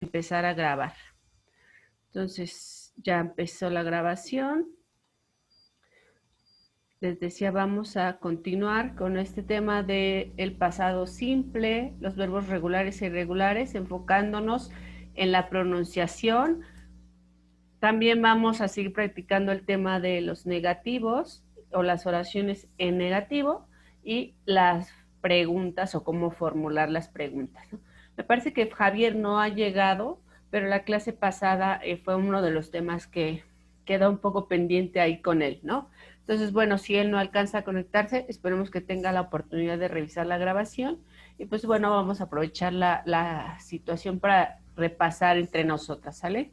empezar a grabar. Entonces, ya empezó la grabación. Les decía, vamos a continuar con este tema del pasado simple, los verbos regulares e irregulares, enfocándonos en la pronunciación. También vamos a seguir practicando el tema de los negativos o las oraciones en negativo y las preguntas o cómo formular las preguntas, ¿no? Me parece que Javier no ha llegado, pero la clase pasada fue uno de los temas que queda un poco pendiente ahí con él, ¿no? Entonces, bueno, si él no alcanza a conectarse, esperemos que tenga la oportunidad de revisar la grabación y pues bueno, vamos a aprovechar la situación para repasar entre nosotras, ¿sale?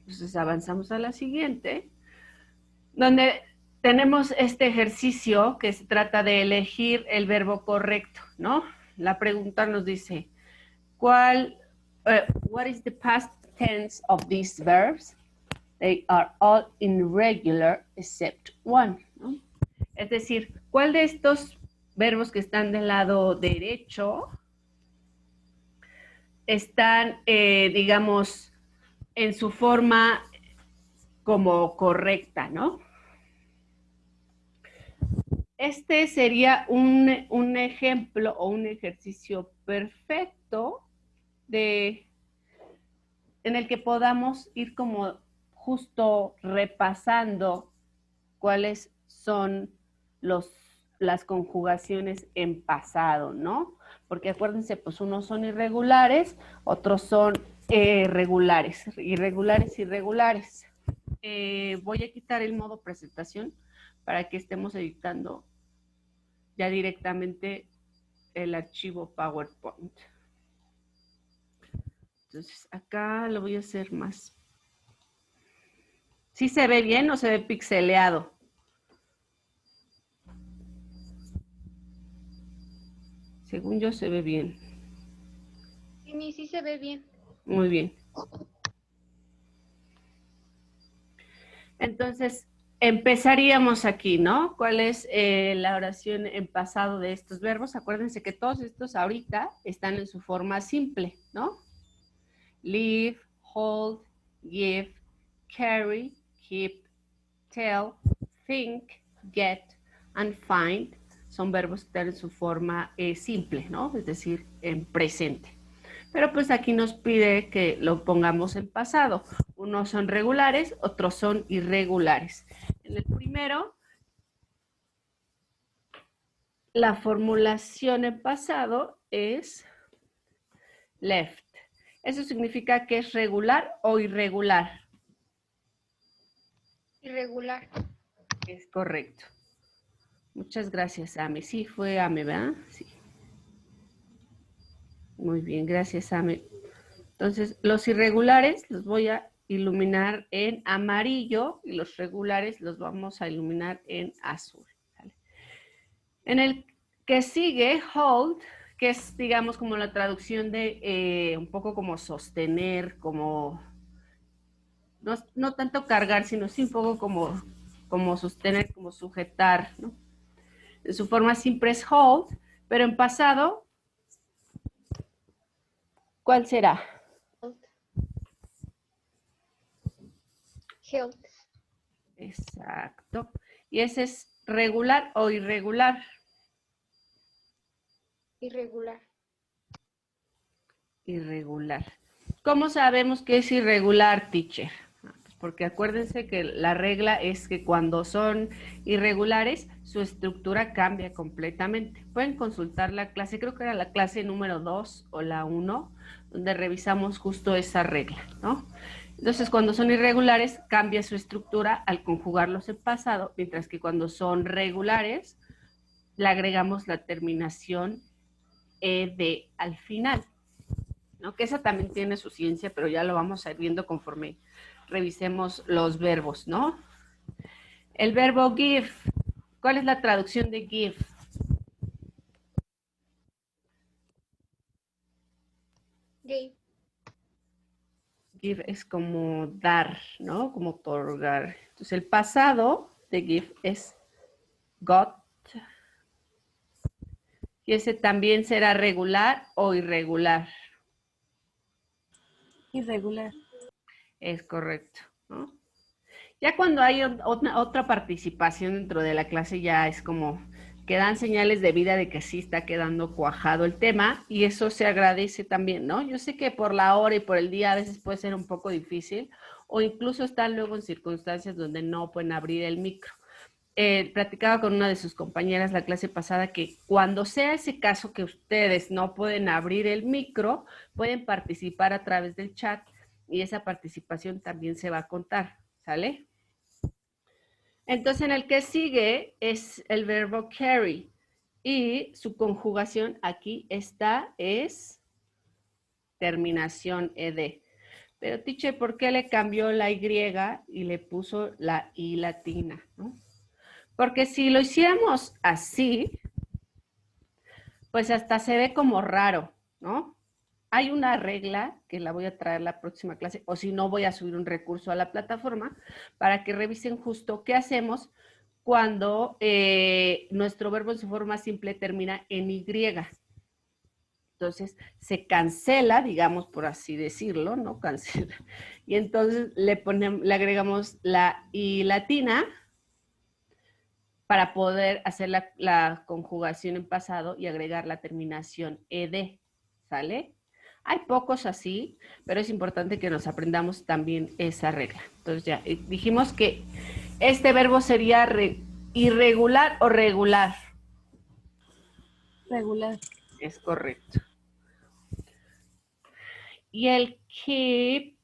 Entonces avanzamos a la siguiente, donde tenemos este ejercicio que se trata de elegir el verbo correcto, ¿no? La pregunta nos dice, what is the past tense of these verbs? They are all irregular except one, ¿no? Es decir, ¿cuál de estos verbos que están del lado derecho están, digamos, en su forma como correcta, ¿no? Este sería un ejemplo o un ejercicio perfecto en el que podamos ir como justo repasando cuáles son las conjugaciones en pasado, ¿no? Porque acuérdense, pues unos son irregulares, otros son regulares, irregulares. Voy a quitar el modo presentación para que estemos editando ya directamente el archivo PowerPoint. Entonces acá lo voy a hacer más. ¿Sí se ve bien o se ve pixeleado? Según yo se ve bien. Sí, sí se ve bien. Muy bien. Entonces, empezaríamos aquí, ¿no? ¿Cuál es la oración en pasado de estos verbos? Acuérdense que todos estos ahorita están en su forma simple, ¿no? Live, hold, give, carry, keep, tell, think, get, and find. Son verbos que están en su forma simple, ¿no? Es decir, en presente. Pero pues aquí nos pide que lo pongamos en pasado. Unos son regulares, otros son irregulares. En el primero, la formulación en pasado es left. Eso significa que es regular o irregular. Irregular. Es correcto. Muchas gracias, Ame. Sí, fue Ame, ¿verdad? Sí. Muy bien, gracias, Ame. Entonces, los irregulares los voy a iluminar en amarillo y los regulares los vamos a iluminar en azul. ¿Vale? En el que sigue, hold, que es, digamos, como la traducción de un poco como sostener, como, no tanto cargar, sino sí un poco como sostener, como sujetar, ¿no? En su forma simple es hold, pero en pasado, ¿cuál será? Held. Exacto. Y ese es regular o irregular. Irregular. Irregular. ¿Cómo sabemos que es irregular, teacher? Pues porque acuérdense que la regla es que cuando son irregulares, su estructura cambia completamente. Pueden consultar la clase, creo que era la clase número 2 o la 1, donde revisamos justo esa regla, ¿no? Entonces, cuando son irregulares, cambia su estructura al conjugarlos en pasado, mientras que cuando son regulares, le agregamos la terminación ed al final, ¿no? Que esa también tiene su ciencia, pero ya lo vamos a ir viendo conforme revisemos los verbos, ¿no? El verbo give, ¿cuál es la traducción de give? Gave. Give es como dar, ¿no? Como otorgar. Entonces el pasado de give es got. Y ese también será regular o irregular. Irregular. Es correcto, ¿no? Ya cuando hay otra participación dentro de la clase ya es como que dan señales de vida de que sí está quedando cuajado el tema y eso se agradece también, ¿no? Yo sé que por la hora y por el día a veces puede ser un poco difícil o incluso están luego en circunstancias donde no pueden abrir el micro. Platicaba con una de sus compañeras la clase pasada que cuando sea ese caso que ustedes no pueden abrir el micro, pueden participar a través del chat y esa participación también se va a contar, ¿sale? Entonces, en el que sigue es el verbo carry y su conjugación aquí está es terminación ed. Pero, teacher, ¿por qué le cambió la Y y le puso la I latina? ¿No? Porque si lo hiciéramos así, pues hasta se ve como raro, ¿no? Hay una regla que la voy a traer la próxima clase, o si no voy a subir un recurso a la plataforma para que revisen justo qué hacemos cuando nuestro verbo en su forma simple termina en Y. Entonces se cancela, digamos por así decirlo, ¿no? Cancela. Y entonces le agregamos la I latina para poder hacer la conjugación en pasado y agregar la terminación ed, ¿sale? Hay pocos así, pero es importante que nos aprendamos también esa regla. Entonces ya dijimos que este verbo sería irregular o regular. Regular. Es correcto. Y el keep,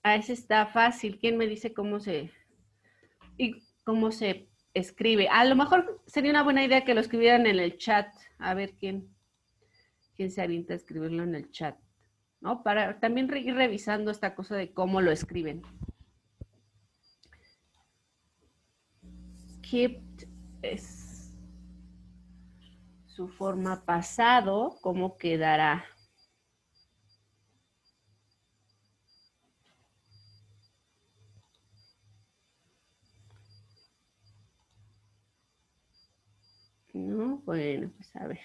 a ese está fácil. ¿Quién me dice cómo se escribe? A lo mejor sería una buena idea que lo escribieran en el chat. A ver quién se avienta a escribirlo en el chat, ¿no? Para también ir revisando esta cosa de cómo lo escriben. Kept es su forma pasado, ¿cómo quedará? ¿No? Bueno, pues a ver.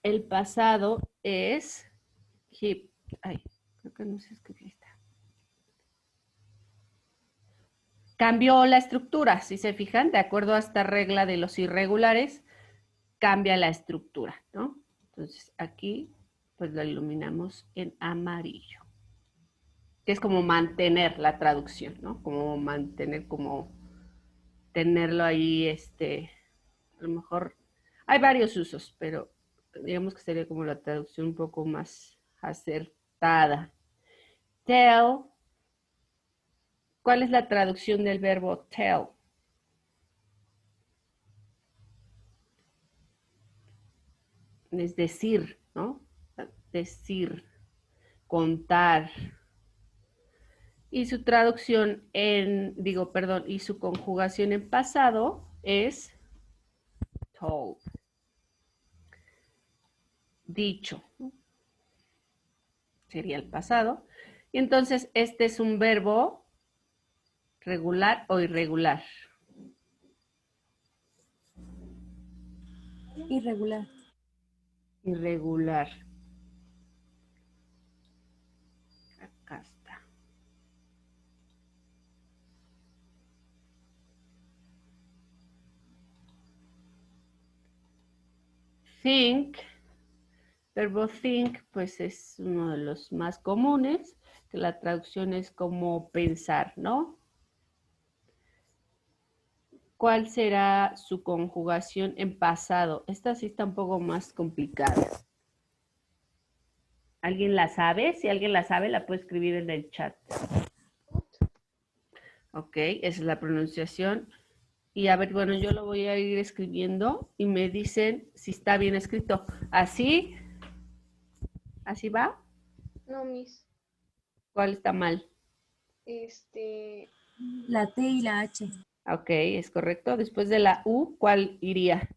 El pasado es kept. Ay, creo que no se escribió esta. Cambió la estructura, si se fijan, de acuerdo a esta regla de los irregulares, cambia la estructura, ¿no? Entonces aquí, pues lo iluminamos en amarillo, que es como mantener la traducción, ¿no? Como mantener, como tenerlo ahí, a lo mejor hay varios usos, pero digamos que sería como la traducción un poco más acertada. Tell, ¿cuál es la traducción del verbo tell? Es decir, ¿no? Decir, contar. Y su traducción y su conjugación en pasado es told. Dicho. Sería el pasado. Y entonces este es un verbo regular o irregular. Irregular. Irregular. Acá está. Think. Verbo think, pues es uno de los más comunes, que la traducción es como pensar, ¿no? ¿Cuál será su conjugación en pasado? Esta sí está un poco más complicada. ¿Alguien la sabe? Si alguien la sabe, la puede escribir en el chat. Ok, esa es la pronunciación. Y a ver, bueno, yo lo voy a ir escribiendo y me dicen si está bien escrito. ¿Así? ¿Así va? No, Miss. ¿Cuál está mal? La T y la H. Ok, es correcto. Después de la U, ¿cuál iría?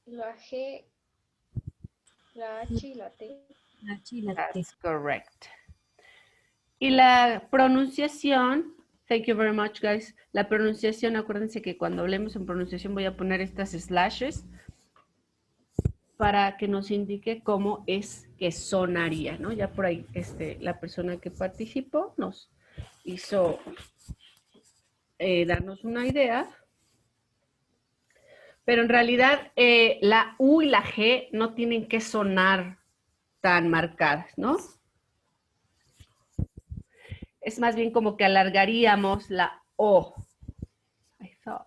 La G, la H y la T. La H y la T. That's correct. Y la pronunciación, thank you very much, guys. La pronunciación, acuérdense que cuando hablemos en pronunciación voy a poner estas slashes para que nos indique cómo es que sonaría, ¿no? Ya por ahí la persona que participó nos hizo darnos una idea, pero en realidad la U y la G no tienen que sonar tan marcadas, ¿no? Es más bien como que alargaríamos la O. I thought.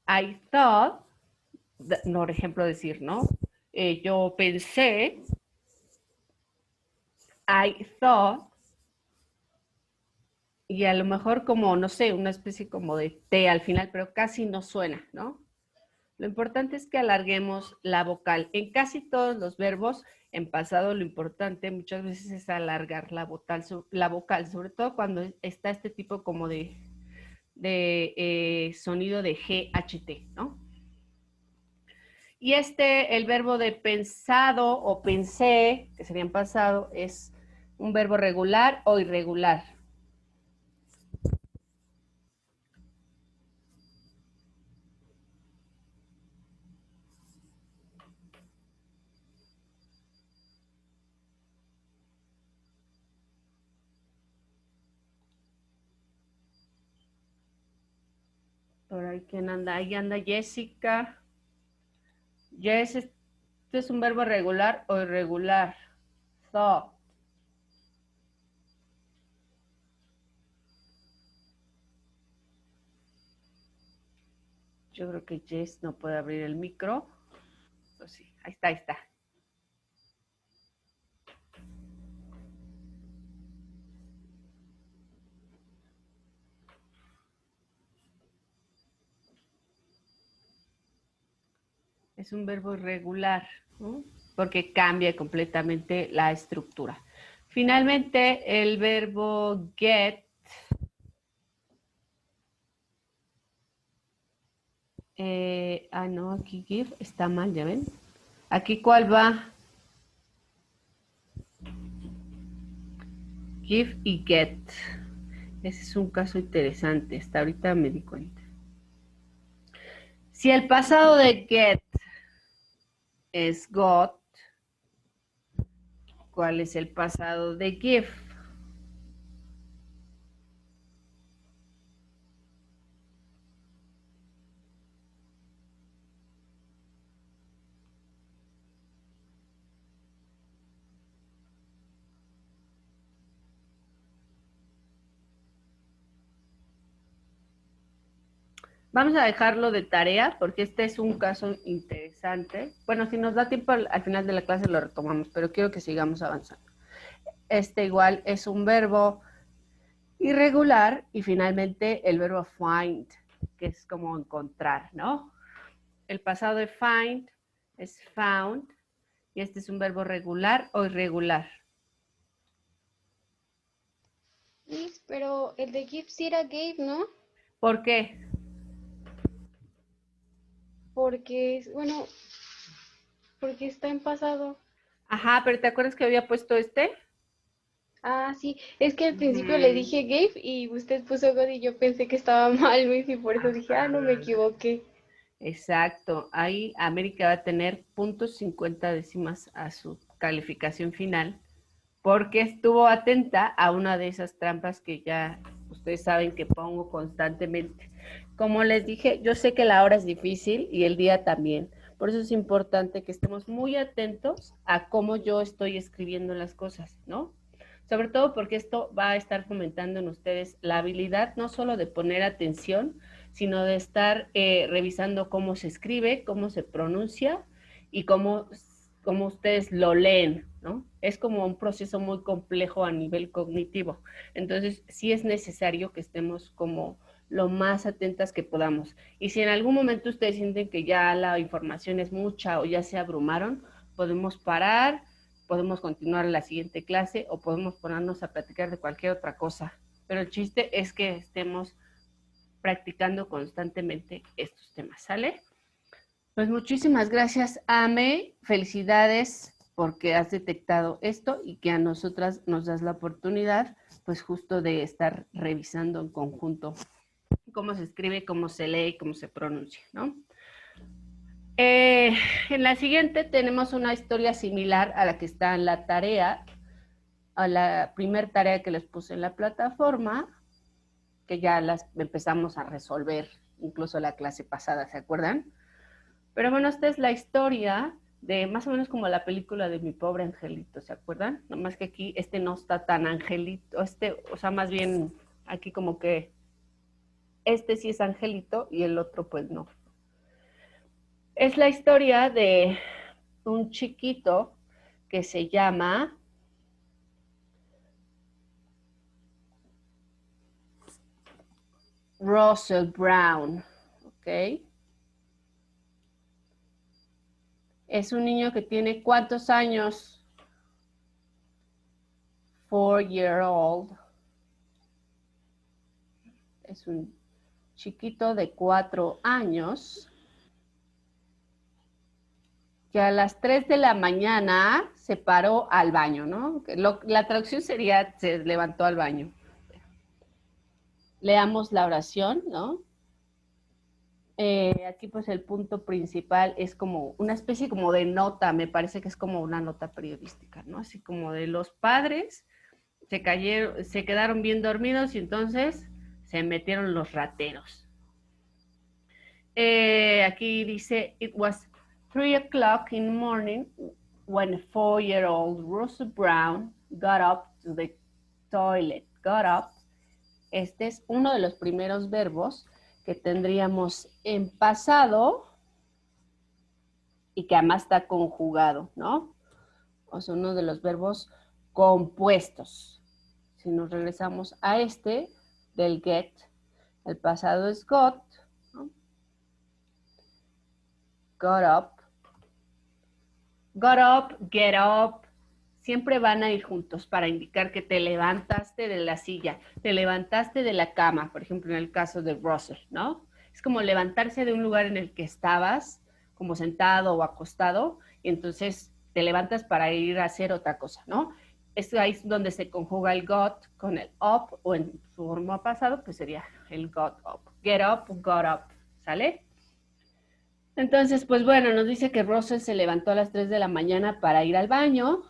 I thought, no, por ejemplo, decir, ¿no? Yo pensé, I thought, y a lo mejor como, no sé, una especie como de T al final, pero casi no suena, ¿no? Lo importante es que alarguemos la vocal. En casi todos los verbos, en pasado, lo importante muchas veces es alargar la vocal, sobre todo cuando está este tipo como de sonido de GHT, ¿no? Y el verbo de pensado o pensé, que sería en pasado, es un verbo regular o irregular. Por ahí, ¿quién anda? Ahí anda Jessica. Yes, ¿este es un verbo regular o irregular? Thought. Yo creo que Jess no puede abrir el micro. Pues sí, ahí está, ahí está. Es un verbo irregular, ¿no? Porque cambia completamente la estructura. Finalmente, el verbo get. No, aquí give está mal, ¿ya ven? Aquí, ¿cuál va? Give y get. Ese es un caso interesante, hasta ahorita me di cuenta. Si el pasado de get es got, ¿cuál es el pasado de give? Vamos a dejarlo de tarea porque este es un caso interesante. Bueno, si nos da tiempo al final de la clase lo retomamos, pero quiero que sigamos avanzando. Este igual es un verbo irregular y finalmente el verbo find, que es como encontrar, ¿no? El pasado de find es found y este es un verbo regular o irregular. Miss, pero el de give sí era gave, ¿no? ¿Por qué? Porque, bueno, porque está en pasado. Ajá, pero ¿te acuerdas que había puesto este? Ah, sí, es que al principio le dije gave y usted puso God y yo pensé que estaba mal, Miss, y por eso dije, no me equivoqué. Exacto, ahí América va a tener .50 a su calificación final porque estuvo atenta a una de esas trampas que ya ustedes saben que pongo constantemente. Como les dije, yo sé que la hora es difícil y el día también, por eso es importante que estemos muy atentos a cómo yo estoy escribiendo las cosas, ¿no? Sobre todo porque esto va a estar fomentando en ustedes la habilidad no solo de poner atención, sino de estar revisando cómo se escribe, cómo se pronuncia y cómo ustedes lo leen, ¿no? Es como un proceso muy complejo a nivel cognitivo. Entonces, sí es necesario que estemos como lo más atentas que podamos. Y si en algún momento ustedes sienten que ya la información es mucha o ya se abrumaron, podemos parar, podemos continuar la siguiente clase o podemos ponernos a platicar de cualquier otra cosa. Pero el chiste es que estemos practicando constantemente estos temas, ¿sale? Pues muchísimas gracias, Ame. Felicidades porque has detectado esto y que a nosotras nos das la oportunidad, pues justo de estar revisando en conjunto cómo se escribe, cómo se lee, cómo se pronuncia, ¿no? En la siguiente tenemos una historia similar a la que está en la tarea, a la primer tarea que les puse en la plataforma, que ya las empezamos a resolver, incluso la clase pasada, ¿se acuerdan? Pero bueno, esta es la historia de más o menos como la película de Mi Pobre Angelito, ¿se acuerdan? Nomás que aquí este no está tan angelito, o sea, más bien aquí como que este sí es angelito y el otro pues no. Es la historia de un chiquito que se llama Russell Brown, ¿ok? Es un niño que tiene ¿cuántos años? 4-year-old. Es un chiquito de 4 años que a las 3 de la mañana se paró al baño, ¿no? La traducción sería se levantó al baño. Leamos la oración, ¿no? Aquí pues el punto principal es como una especie como de nota, me parece que es como una nota periodística, ¿no? Así como de los padres se quedaron bien dormidos y entonces se metieron los rateros. Aquí dice, it was 3 o'clock in the morning when a 4-year-old Russell Brown got up to the toilet. Got up. Este es uno de los primeros verbos que tendríamos en pasado y que además está conjugado, ¿no? O sea, uno de los verbos compuestos. Si nos regresamos a este del get, el pasado es got, ¿no? Got up. Got up, get up, siempre van a ir juntos para indicar que te levantaste de la silla, te levantaste de la cama, por ejemplo, en el caso de Russell, ¿no? Es como levantarse de un lugar en el que estabas, como sentado o acostado, y entonces te levantas para ir a hacer otra cosa, ¿no? Esto ahí es donde se conjuga el got con el up, o en su forma pasado, pues sería el got up. Get up, got up, ¿sale? Entonces, pues bueno, nos dice que Russell se levantó a las 3 de la mañana para ir al baño.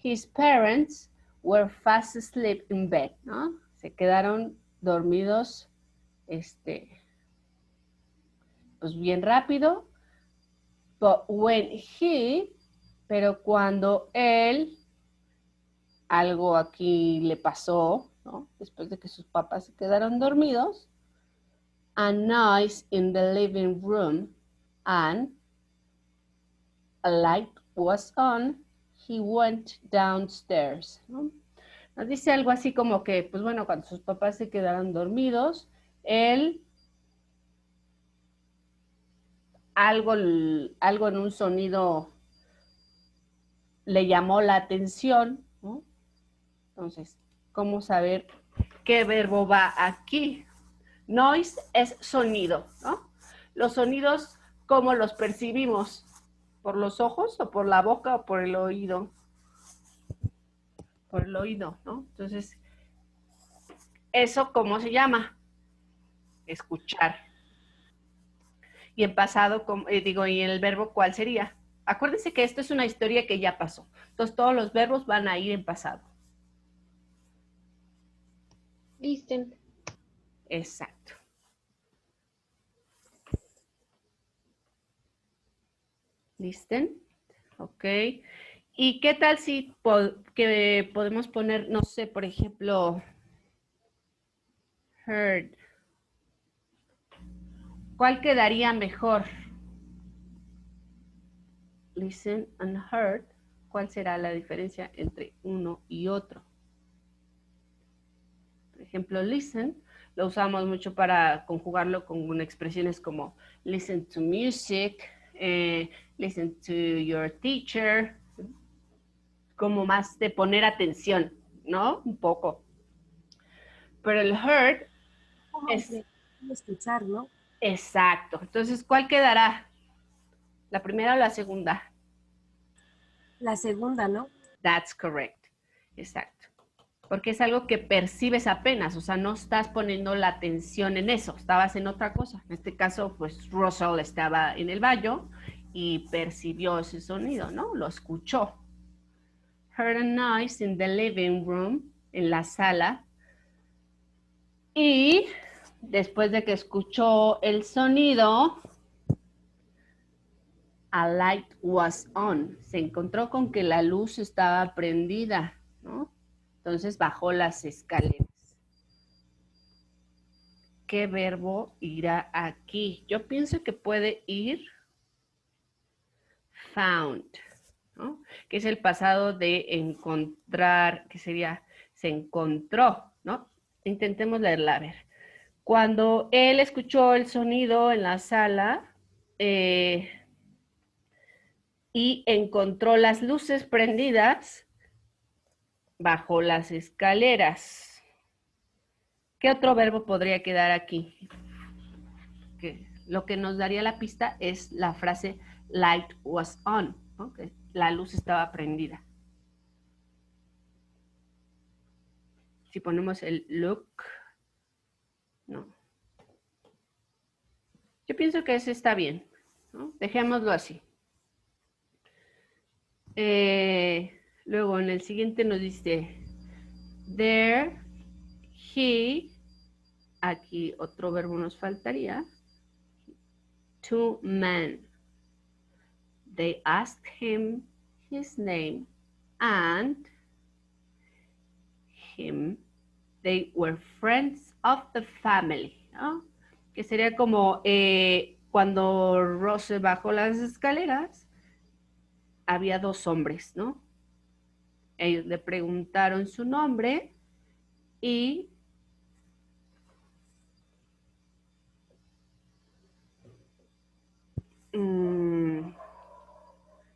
His parents were fast asleep in bed, ¿no? Se quedaron dormidos, pues bien rápido. But when pero cuando él, algo aquí le pasó, ¿no? Después de que sus papás se quedaron dormidos, a noise in the living room and a light was on, he went downstairs, ¿no? Nos dice algo así como que, pues bueno, cuando sus papás se quedaron dormidos, él, algo en un sonido le llamó la atención, ¿no? Entonces, ¿cómo saber qué verbo va aquí? Noise es sonido, ¿no? Los sonidos, ¿cómo los percibimos? ¿Por los ojos o por la boca o por el oído? Por el oído, ¿no? Entonces, ¿eso cómo se llama? Escuchar. Y en pasado, y en el verbo, ¿cuál sería? Acuérdense que esto es una historia que ya pasó. Entonces, todos los verbos van a ir en pasado. Listen. Exacto. ¿Listen? Ok. ¿Y qué tal si que podemos poner, no sé, por ejemplo, heard? ¿Cuál quedaría mejor? Listen and heard. ¿Cuál será la diferencia entre uno y otro? Por ejemplo, listen lo usamos mucho para conjugarlo con expresiones como listen to music, listen to your teacher, como más de poner atención, ¿no? Un poco. Pero el heard es... escuchar, ¿no? Exacto. Entonces, ¿cuál quedará? ¿La primera o la segunda? La segunda, ¿no? That's correct. Exacto. porque es algo que percibes apenas, o sea, no estás poniendo la atención en eso, estabas en otra cosa. En este caso, pues Russell estaba en el baño y percibió ese sonido, ¿no? Lo escuchó. Heard a noise in the living room, en la sala, y después de que escuchó el sonido, a light was on. Se encontró con que la luz estaba prendida, ¿no? Entonces bajó las escaleras. ¿Qué verbo irá aquí? Yo pienso que puede ir found, ¿no? Que es el pasado de encontrar, que sería se encontró, ¿no? Intentemos leerla, a ver. Cuando él escuchó el sonido en la sala y encontró las luces prendidas, bajó las escaleras. ¿Qué otro verbo podría quedar aquí? Que lo que nos daría la pista es la frase light was on, ¿no? Que la luz estaba prendida. Si ponemos el look, no. Yo pienso que ese está bien, ¿no? Dejémoslo así. Luego en el siguiente nos dice, there, he, aquí otro verbo nos faltaría, two men. They asked him his name and him. They were friends of the family, ¿no? Que sería como cuando Rose bajó las escaleras, había dos hombres, ¿no? Ellos le preguntaron su nombre y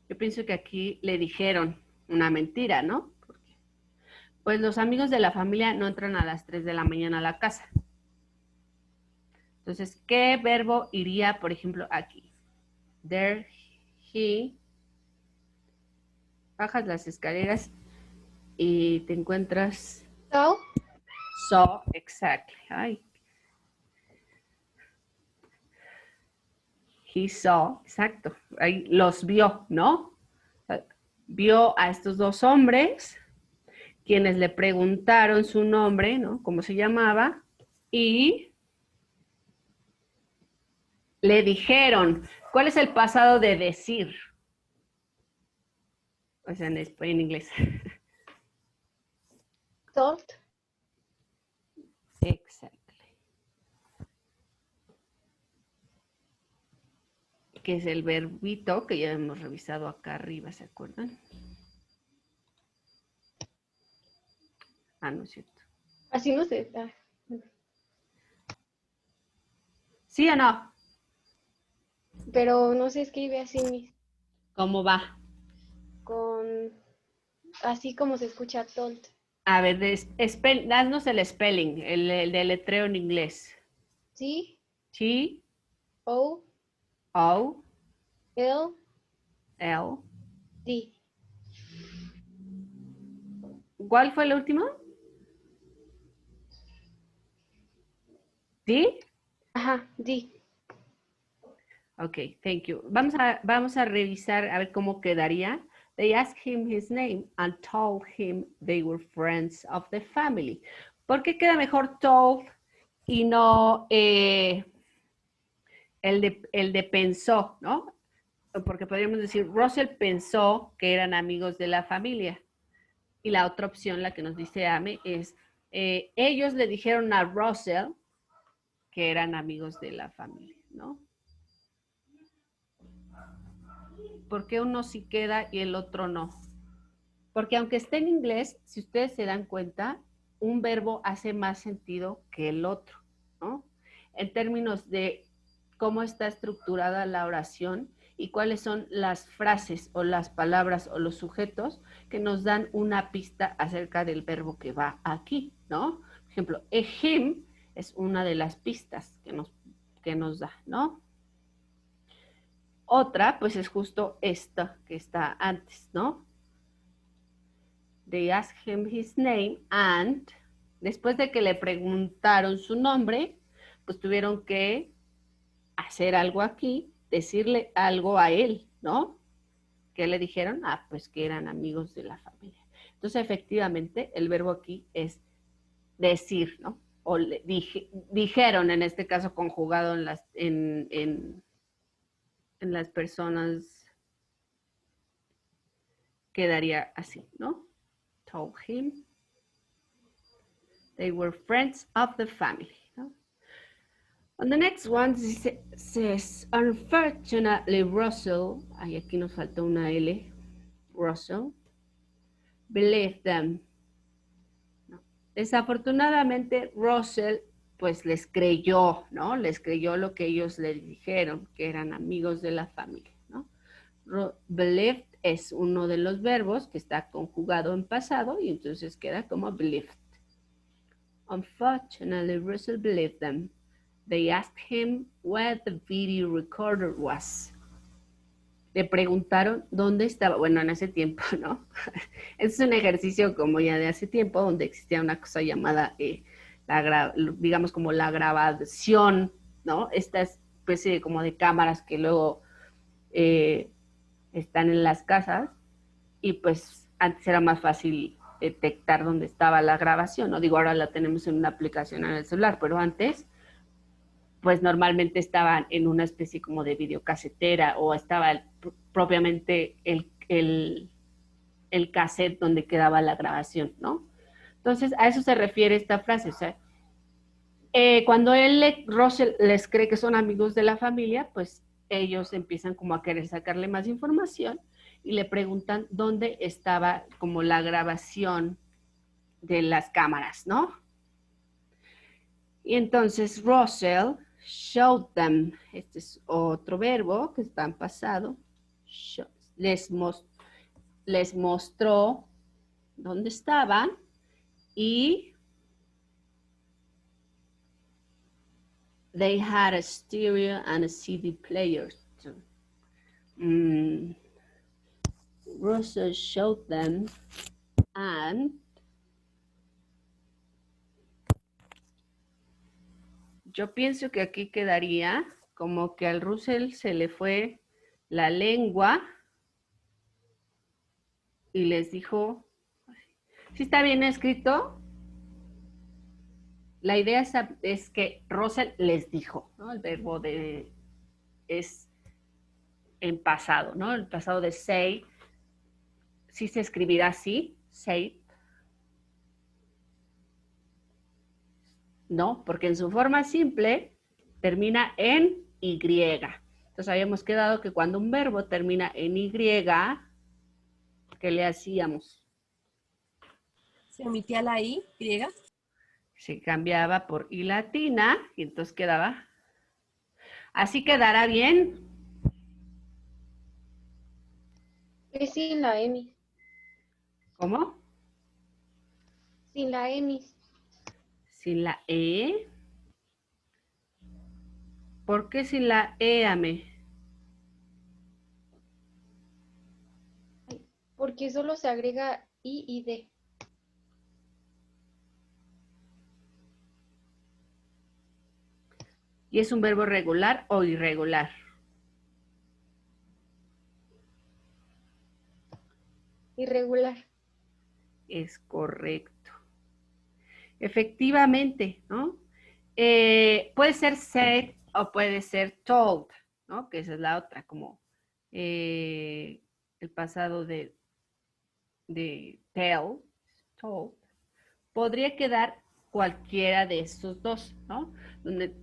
yo pienso que aquí le dijeron una mentira, ¿no? Porque, pues los amigos de la familia no entran a las 3 de la mañana a la casa. Entonces, ¿qué verbo iría, por ejemplo, aquí? There, he, bajas las escaleras y te encuentras... So, exactly. Ay. He saw, exacto. Ahí los vio, ¿no? Vio a estos dos hombres, quienes le preguntaron su nombre, ¿no? Cómo se llamaba, y le dijeron, ¿cuál es el pasado de decir? O sea, en inglés. told. Exactly. Que es el verbito que ya hemos revisado acá arriba, ¿se acuerdan? Ah, no es cierto. Así no sé. ¿Sí o no? Pero no se escribe así, ¿Cómo va? así como se escucha told. A ver, danos el spelling, el deletreo en inglés. T, T, O, O, L, L. D. ¿Cuál fue el último? ¿D? Ajá, D. Ok, thank you. Vamos a revisar a ver cómo quedaría. They asked him his name and told him they were friends of the family. ¿Por qué queda mejor told y no el de pensó, ¿no? Porque podríamos decir, Russell pensó que eran amigos de la familia. Y la otra opción, la que nos dice Ame, es ellos le dijeron a Russell que eran amigos de la familia, ¿no? ¿Por qué uno sí queda y el otro no? Porque aunque esté en inglés, si ustedes se dan cuenta, un verbo hace más sentido que el otro, ¿no? En términos de cómo está estructurada la oración y cuáles son las frases o las palabras o los sujetos que nos dan una pista acerca del verbo que va aquí, ¿no? Por ejemplo, him es una de las pistas que nos da, ¿no? Otra, pues es justo esta que está antes, ¿no? They asked him his name and después de que le preguntaron su nombre, pues tuvieron que hacer algo aquí, decirle algo a él, ¿no? ¿Qué le dijeron? Ah, pues que eran amigos de la familia. Entonces, efectivamente, el verbo aquí es decir, ¿no? O dijeron, en este caso, conjugado en las personas, quedaría así, ¿no? Told him. They were friends of the family, ¿no? On the next one says, unfortunately, Russell, ay, aquí nos falta una L, Russell, believed them. No. Desafortunadamente, Russell, pues les creyó, ¿no? Les creyó lo que ellos le dijeron, que eran amigos de la familia, ¿no? Believed es uno de los verbos que está conjugado en pasado y entonces queda como believed. Unfortunately, Russell believed them. They asked him where the video recorder was. Le preguntaron dónde estaba, bueno, en ese tiempo, ¿no? Es un ejercicio como ya de hace tiempo, donde existía una cosa llamada, digamos, como la grabación, ¿no? Esta especie de, como de cámaras que luego están en las casas, y pues antes era más fácil detectar dónde estaba la grabación, ¿no? Digo, ahora la tenemos en una aplicación en el celular, pero antes pues normalmente estaban en una especie como de videocasetera o estaba propiamente el cassette donde quedaba la grabación, ¿no? Entonces, a eso se refiere esta frase, o sea, cuando Russell les cree que son amigos de la familia, pues ellos empiezan como a querer sacarle más información y le preguntan dónde estaba como la grabación de las cámaras, ¿no? Y entonces Russell showed them, este es otro verbo que está en pasado, les mostró dónde estaban y they had a stereo and a CD player. Russell showed them and yo pienso que aquí quedaría como que al Russell se le fue la lengua y les dijo, ¿sí está bien escrito? La idea es que Russell les dijo, ¿no? El verbo es en pasado, ¿no? El pasado de say, sí se escribirá así, say, ¿no? Porque en su forma simple termina en Y. Entonces habíamos quedado que cuando un verbo termina en Y, ¿qué le hacíamos? Se omitía la I, griega. Se cambiaba por I latina y entonces quedaba. Así quedará bien. Es sin la M. ¿Cómo? Sin la M. Sin la E. ¿Por qué sin la E, Ame? Porque solo se agrega I y D. ¿Y es un verbo regular o irregular? Irregular. Es correcto. Efectivamente, ¿no? Puede ser said o puede ser told, ¿no? Que esa es la otra, como el pasado de tell, told. Podría quedar cualquiera de estos dos, ¿no? Donde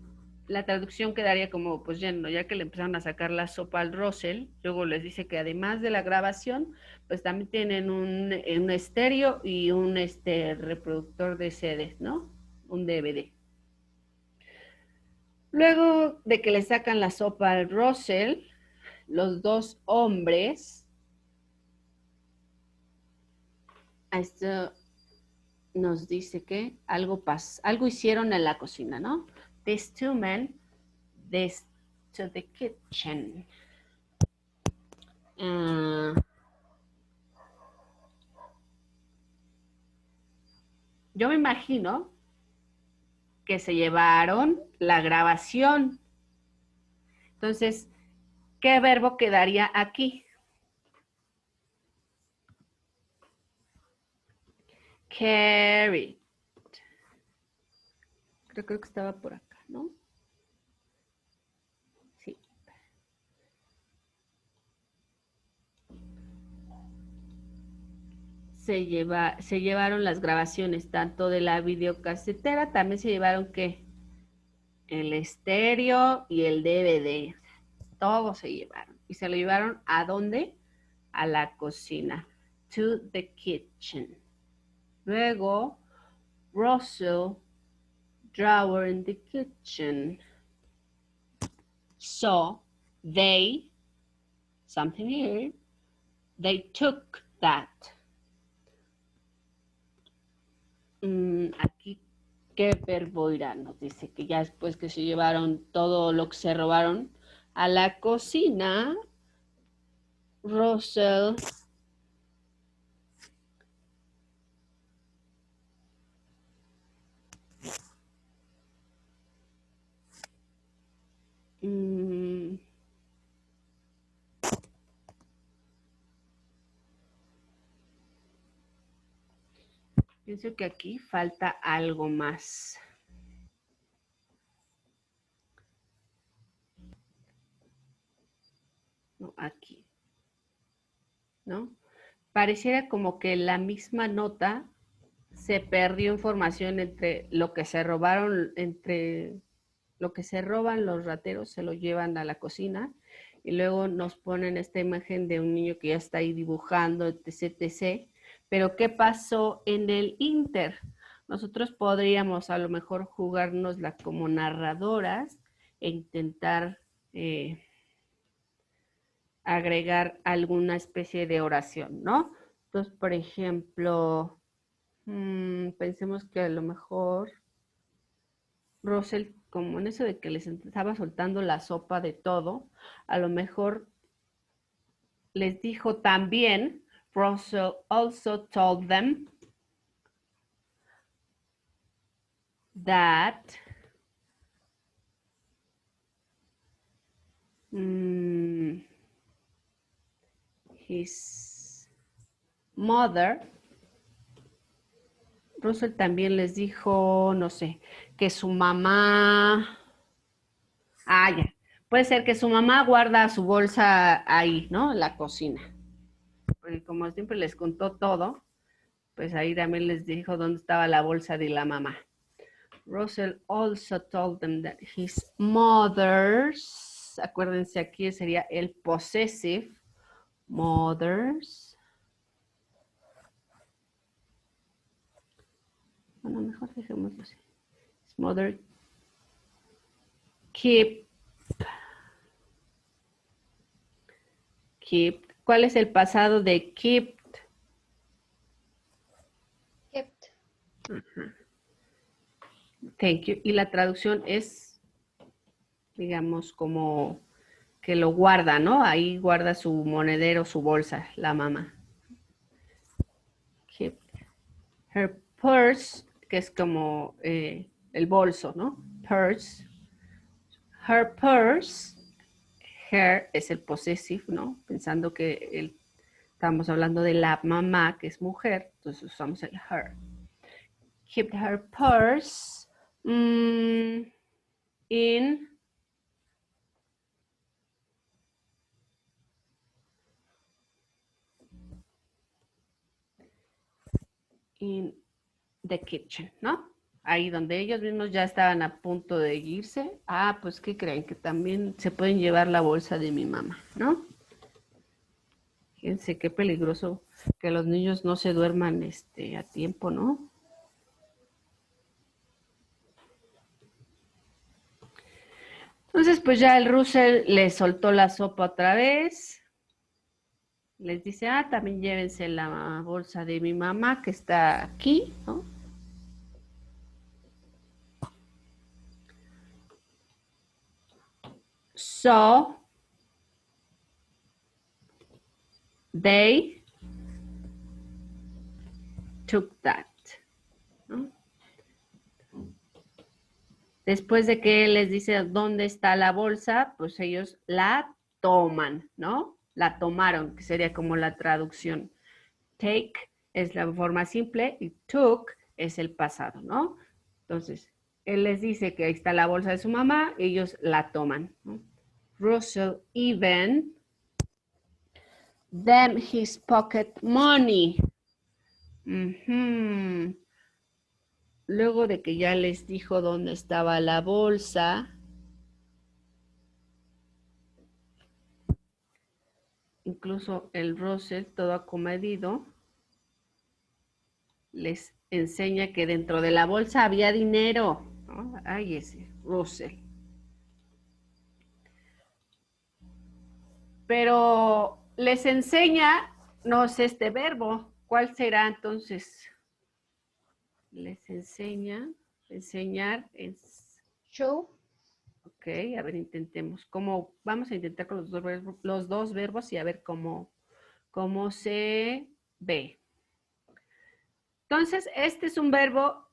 la traducción quedaría como, pues ya que le empezaron a sacar la sopa al Russell, luego les dice que además de la grabación, pues también tienen un estéreo y un reproductor de CDs, ¿no? Un DVD. Luego de que le sacan la sopa al Russell, los dos hombres, a esto nos dice que algo hicieron en la cocina, ¿no? These two men, this to the kitchen. yo me imagino que se llevaron la grabación. Entonces, ¿qué verbo quedaría aquí? Carried. Creo que estaba por acá, ¿no? Sí. Se llevaron las grabaciones tanto de la videocasetera, también se llevaron ¿qué? El estéreo y el DVD. Todo se llevaron. ¿Y se lo llevaron a dónde? A la cocina. To the kitchen. Luego, Russell, drawer in the kitchen. So, they, something here, they took that. Aquí, ¿qué verbo irá? Nos dice que ya después que se llevaron todo lo que se robaron a la cocina, Russell pienso que aquí falta algo más. No, aquí. ¿No? Pareciera como que la misma nota se perdió información entre lo que se robaron, entre lo que se roban los rateros, se lo llevan a la cocina y luego nos ponen esta imagen de un niño que ya está ahí dibujando, etc, etc. Pero ¿qué pasó en el Inter? Nosotros podríamos a lo mejor jugárnosla como narradoras e intentar agregar alguna especie de oración, ¿no? Entonces, por ejemplo, pensemos que a lo mejor Russell, como en eso de que les estaba soltando la sopa de todo, a lo mejor les dijo también, Russell also told them that his mother, Russell también les dijo, no sé, que su mamá, ya, puede ser que su mamá guarda su bolsa ahí, ¿no? En la cocina. Porque como siempre les contó todo, pues ahí también les dijo dónde estaba la bolsa de la mamá. Russell also told them that his mother's, acuérdense aquí sería el possessive, mother's. Bueno, mejor dejémoslo así. His mother kept. ¿Cuál es el pasado de kept? Kept. Thank you. Y la traducción es, digamos, como que lo guarda, ¿no? Ahí guarda su monedero, su bolsa, la mamá. Kept her purse, que es como el bolso, ¿no? Purse. Her purse. Her es el possessive, ¿no? Pensando que estamos hablando de la mamá, que es mujer, entonces usamos el her. Kept her purse in the kitchen, ¿no? Ahí donde ellos mismos ya estaban a punto de irse. Pues ¿qué creen? Que también se pueden llevar la bolsa de mi mamá, ¿no? Fíjense qué peligroso que los niños no se duerman a tiempo, ¿no? Entonces, pues ya el Russell le soltó la sopa otra vez. Les dice, también llévense la bolsa de mi mamá que está aquí, ¿no? So, they took that, ¿no? Después de que él les dice dónde está la bolsa, pues ellos la toman, ¿no? La tomaron, que sería como la traducción. Take es la forma simple y took es el pasado, ¿no? Entonces, él les dice que ahí está la bolsa de su mamá, ellos la toman, ¿no? Russell even them his pocket money. Uh-huh. Luego de que ya les dijo dónde estaba la bolsa, incluso el Russell, todo acomedido, les enseña que dentro de la bolsa había dinero, ¿no? Ay, ese Russell. Pero les enseña, no es este verbo. ¿Cuál será entonces? Les enseña, enseñar es... Show. Ok, a ver, intentemos. ¿Cómo? Vamos a intentar con los dos verbos y a ver cómo se ve. Entonces, este es un verbo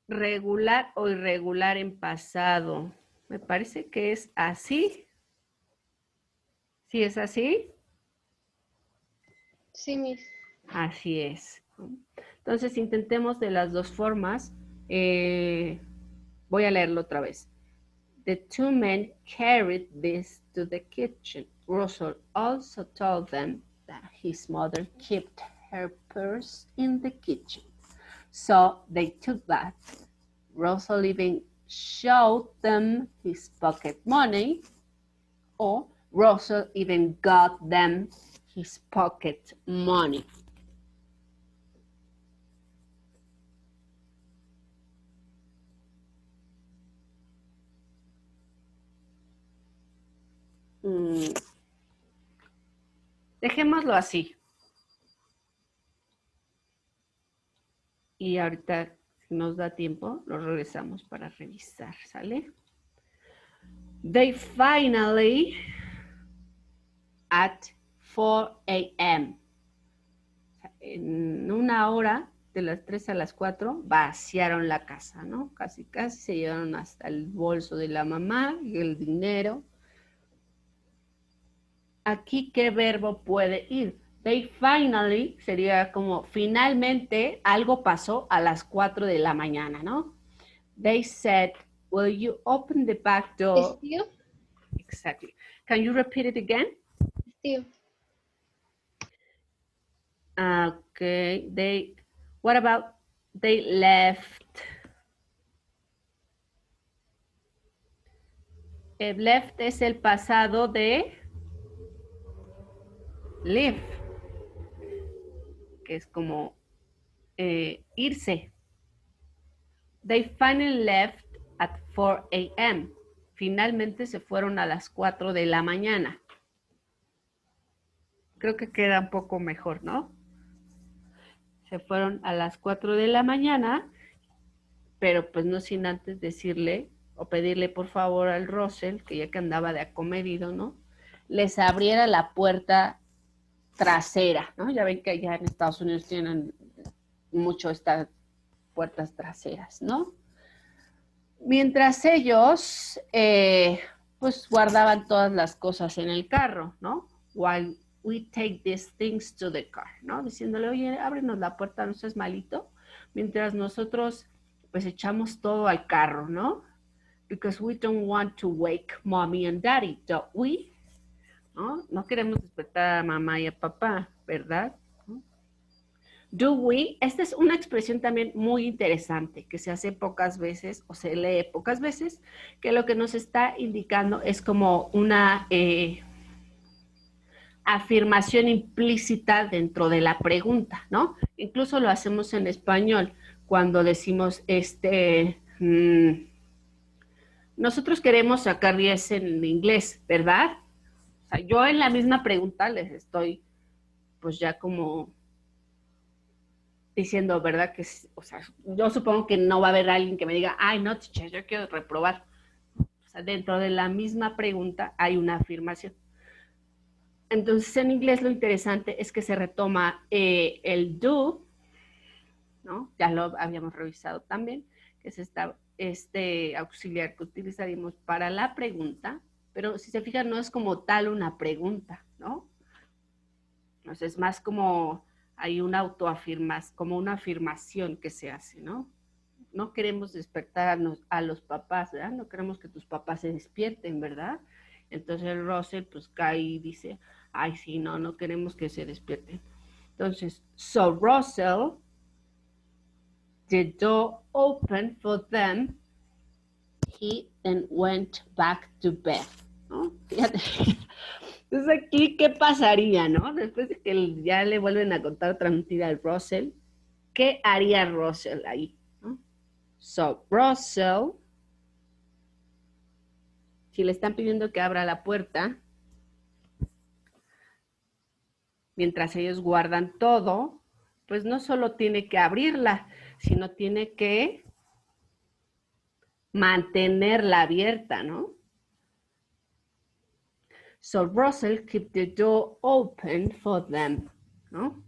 regular o irregular en pasado. Me parece que es así. ¿Sí es así? Sí, Miss. Así es. Entonces, intentemos de las dos formas. Voy a leerlo otra vez. The two men carried this to the kitchen. Russell also told them that his mother kept her purse in the kitchen. So they took that. Russell even showed them his pocket money, or Russell even got them his pocket money. Dejémoslo así. Y ahorita, si nos da tiempo, lo regresamos para revisar, ¿sale? They finally, at 4 a.m., en una hora, de las 3 a las 4, vaciaron la casa, ¿no? Casi se llevaron hasta el bolso de la mamá y el dinero. Aquí, ¿qué verbo puede ir? They finally sería como finalmente algo pasó a las 4 de la mañana, ¿no? They said, will you open the back door? Still. Exactly. Can you repeat it again? Still. Okay. What about they left? Left es el pasado de leave, que es como irse. They finally left at 4 a.m. Finalmente se fueron a las 4 de la mañana. Creo que queda un poco mejor, ¿no? Se fueron a las 4 de la mañana, pero pues no sin antes decirle o pedirle por favor al Russell, que ya que andaba de acomedido, ¿no? Les abriera la puerta trasera, ¿no? Ya ven que allá en Estados Unidos tienen mucho estas puertas traseras, ¿no? Mientras ellos, pues guardaban todas las cosas en el carro, ¿no? While we take these things to the car, ¿no? Diciéndole, oye, ábrenos la puerta, no seas malito. Mientras nosotros, pues echamos todo al carro, ¿no? Because we don't want to wake mommy and daddy, don't we? ¿No? No queremos despertar a mamá y a papá, ¿verdad? Do we, esta es una expresión también muy interesante que se hace pocas veces o se lee pocas veces, que lo que nos está indicando es como una afirmación implícita dentro de la pregunta, ¿no? Incluso lo hacemos en español cuando decimos nosotros queremos sacar 10 en inglés, ¿verdad? O sea, yo en la misma pregunta les estoy pues ya como diciendo, ¿verdad? Que, o sea, yo supongo que no va a haber alguien que me diga, ay, no, teacher, yo quiero reprobar. O sea, dentro de la misma pregunta hay una afirmación. Entonces, en inglés lo interesante es que se retoma el do, ¿no? Ya lo habíamos revisado también, que es este auxiliar que utilizaríamos para la pregunta, pero si se fijan no es como tal una pregunta, ¿no? Entonces es más como hay una autoafirmación, como una afirmación que se hace, ¿no? No queremos despertar a los papás, ¿verdad? No queremos que tus papás se despierten, ¿verdad? Entonces Russell pues cae y dice, ay, sí, no, no queremos que se despierten. Entonces, so Russell, the door opened for them, he then went back to bed, ¿no? Fíjate. Entonces aquí, ¿qué pasaría, no? Después de que ya le vuelven a contar otra mentira al Russell, ¿qué haría Russell ahí? ¿No? So, Russell, si le están pidiendo que abra la puerta, mientras ellos guardan todo, pues no solo tiene que abrirla, sino tiene que mantenerla abierta, ¿no? So Russell kept the door open for them, ¿no?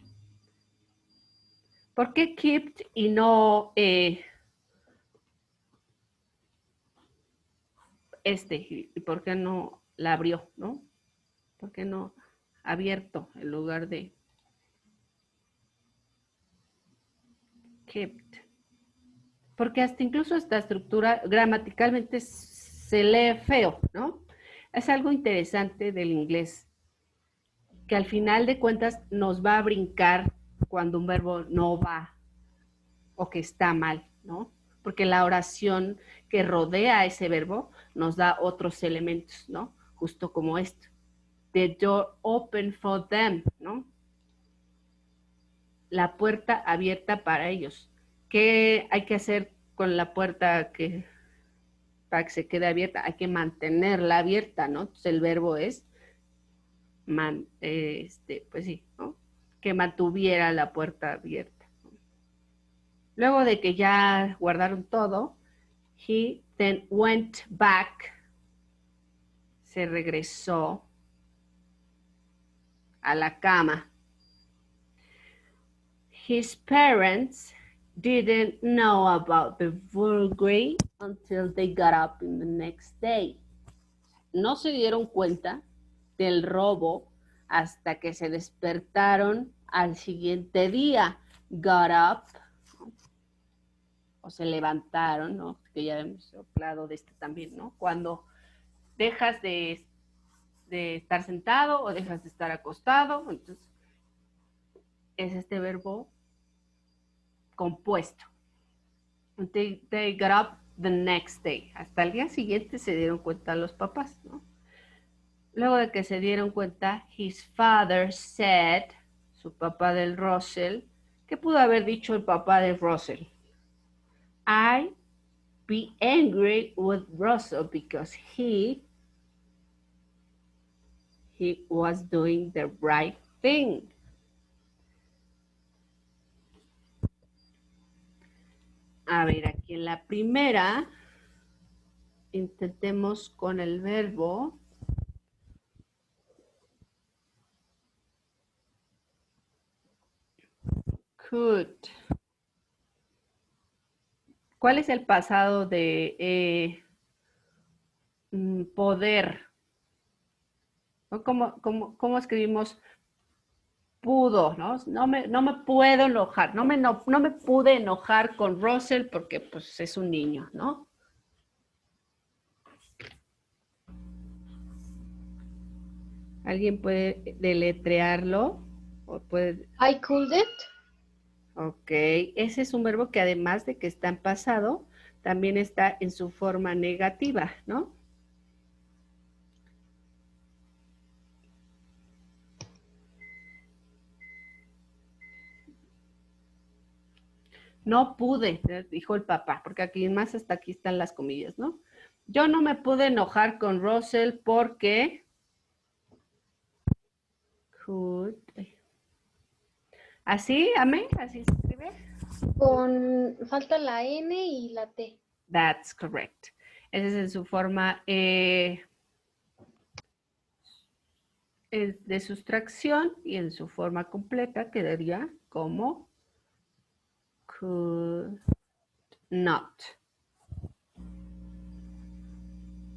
¿Por qué kept y no y por qué no la abrió, ¿no? ¿Por qué no abierto en lugar de kept? Porque hasta incluso esta estructura gramaticalmente se lee feo, ¿no? Es algo interesante del inglés, que al final de cuentas nos va a brincar cuando un verbo no va o que está mal, ¿no? Porque la oración que rodea a ese verbo nos da otros elementos, ¿no? Justo como esto. The door open for them, ¿no? La puerta abierta para ellos. ¿Qué hay que hacer con la puerta para que se quede abierta? Hay que mantenerla abierta, ¿no? Entonces el verbo es, pues sí, ¿no? Que mantuviera la puerta abierta. Luego de que ya guardaron todo, he then went back, se regresó a la cama. His parents didn't know about the burglary until they got up in the next day. No se dieron cuenta del robo hasta que se despertaron al siguiente día. Got up, ¿no? O se levantaron, ¿no? Que ya hemos hablado de esto también, ¿no? Cuando dejas de estar sentado o dejas de estar acostado, entonces es este verbo compuesto. They got up the next day. Hasta el día siguiente se dieron cuenta los papás, ¿no? Luego de que se dieron cuenta, his father said, su papá del Russell, ¿qué pudo haber dicho el papá de Russell? I be angry with Russell because he was doing the right thing. A ver, aquí en la primera, intentemos con el verbo. Could. ¿Cuál es el pasado de poder? ¿Cómo escribimos pudo? No me puedo enojar, no me pude enojar con Russell porque pues es un niño, ¿no? ¿Alguien puede deletrearlo? ¿O puede... I couldn't. Ok, ese es un verbo que además de que está en pasado, también está en su forma negativa, ¿no? No pude, dijo el papá, porque aquí más hasta aquí están las comillas, ¿no? Yo no me pude enojar con Russell porque... Could... ¿Así, Ame? ¿Así se escribe? Falta la N y la T. That's correct. Esa es en su forma de sustracción y en su forma completa quedaría como could not.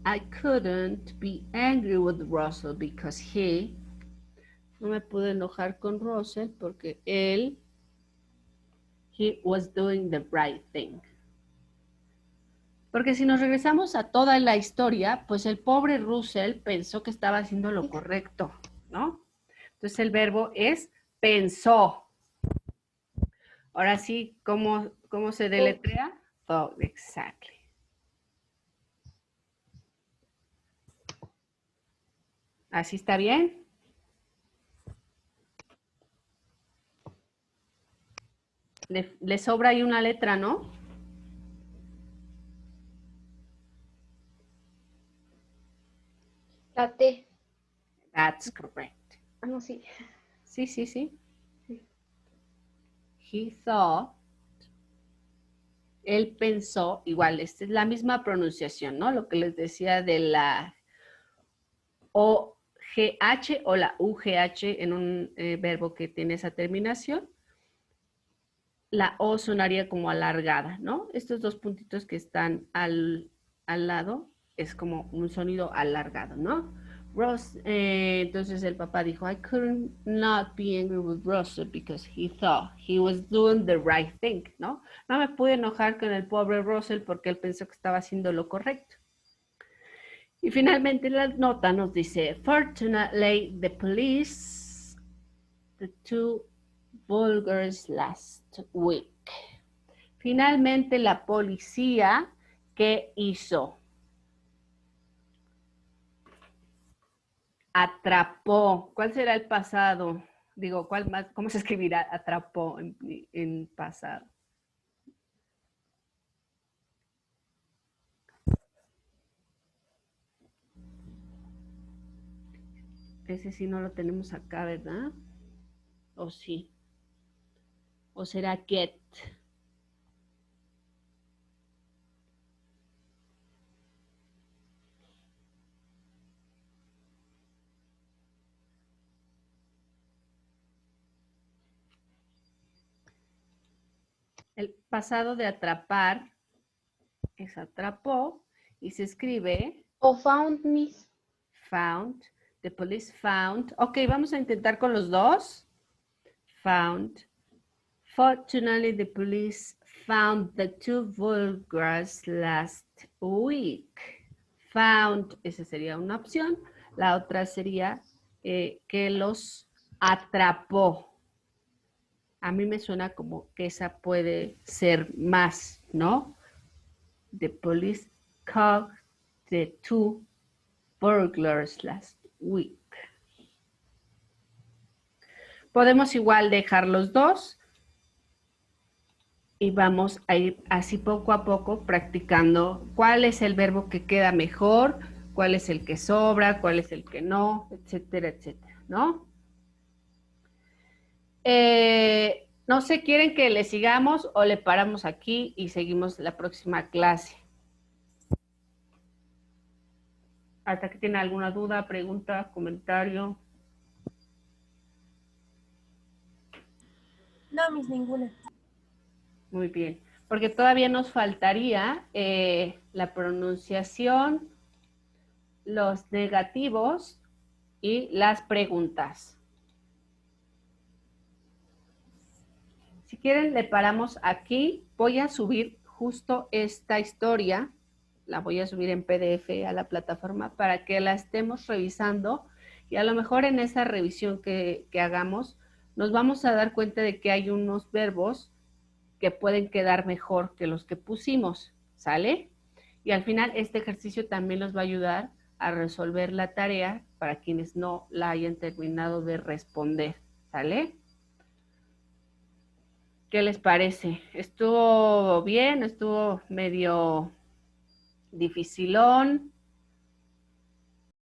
I couldn't be angry with Russell because no me pude enojar con Russell porque he was doing the right thing. Porque si nos regresamos a toda la historia, pues el pobre Russell pensó que estaba haciendo lo correcto, ¿no? Entonces el verbo es pensó. Ahora sí, ¿cómo se deletrea? Thought, exactly. ¿Así está bien? Le sobra ahí una letra, ¿no? La T. That's correct. Ah, no, sí. Sí. He thought. Él pensó, igual, esta es la misma pronunciación, ¿no? Lo que les decía de la OGH o la UGH en un verbo que tiene esa terminación. La O sonaría como alargada, ¿no? Estos dos puntitos que están al lado es como un sonido alargado, ¿no? Entonces el papá dijo, I couldn't not be angry with Russell because he thought he was doing the right thing, ¿no? No me pude enojar con el pobre Russell porque él pensó que estaba haciendo lo correcto. Y finalmente la nota nos dice, fortunately the police, the two vulgars last week. Finalmente la policía, ¿qué hizo? Atrapó. ¿Cuál será el pasado? Digo, ¿cómo se escribirá atrapó en pasado? Ese sí no lo tenemos acá, ¿verdad? ¿O sí? ¿O será get? El pasado de atrapar es atrapó y se escribe O found, Miss. found. The police found. Ok, vamos a intentar con los dos. Found. Fortunately, the police found the two vulgars last week. Found, esa sería una opción. La otra sería que los atrapó. A mí me suena como que esa puede ser más, ¿no? The police caught the two burglars last week. Podemos igual dejar los dos y vamos a ir así poco a poco practicando cuál es el verbo que queda mejor, cuál es el que sobra, cuál es el que no, etcétera, etcétera, ¿no? No sé, ¿quieren que le sigamos o le paramos aquí y seguimos la próxima clase? ¿Hasta que tiene alguna duda, pregunta, comentario? No, Miss, ninguna. Muy bien, porque todavía nos faltaría la pronunciación, los negativos y las preguntas. Si quieren, le paramos aquí. Voy a subir justo esta historia, la voy a subir en PDF a la plataforma para que la estemos revisando y a lo mejor en esa revisión que hagamos nos vamos a dar cuenta de que hay unos verbos que pueden quedar mejor que los que pusimos, ¿sale? Y al final este ejercicio también nos va a ayudar a resolver la tarea para quienes no la hayan terminado de responder, ¿sale? ¿Qué les parece? ¿Estuvo bien? ¿Estuvo medio dificilón?